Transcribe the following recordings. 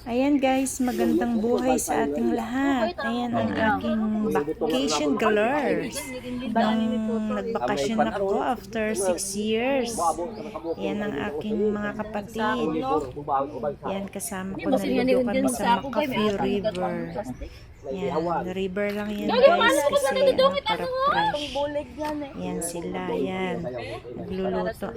Ayan guys, magandang buhay sa ating lahat. Ayan ang aking vacation galore. Nung nagbakasyon ako after 6 years. Ayan ang aking mga kapatid. Ayan, kasama ko naligo kami sa McAfee River. Yan, river lang yan guys kasi para fresh. Yan sila, yan. Nagluluto,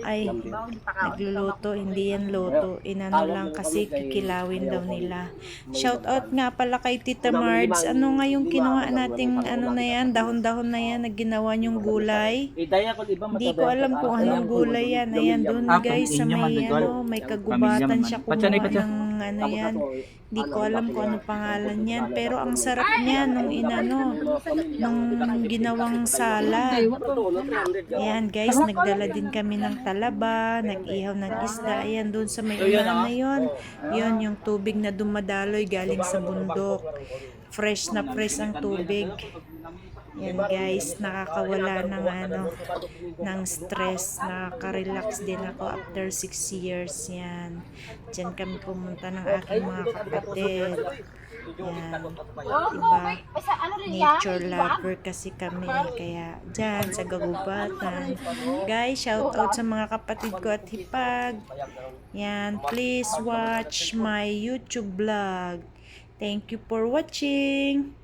nagluluto, hindi yan luto. Inano lang kasi kikilawin daw nila. Shout out nga pala kay Tita Mards. Ano nga yung kinuha nating ano na yan, dahon-dahon na yan na ginawa yung gulay? Hindi ko alam kung anong gulay yan. Ayan, dun guys sa may ano, may kagubatan siya kumuha ng ano yan. Di ko alam kung ano pangalan yan, pero ang sarap niya nung inano, nung ginawang salad. Ayan guys, nagdala din kami ng talaba, nag-ihaw ng isda. Ayan, doon sa may unahan na yun, yun yung tubig na dumadaloy galing sa bundok. Fresh na fresh ang tubig. Yan guys, nakakawala ng ano, ng stress, nakaka-relax din ako after 6 years. Yan, dyan kami pumunta ng aking mga kapatid. Yan, diba, nature lover kasi kami, kaya dyan sa gagubatan. Guys, shout out sa mga kapatid ko at hipag. Yan, please watch my YouTube vlog. Thank you for watching.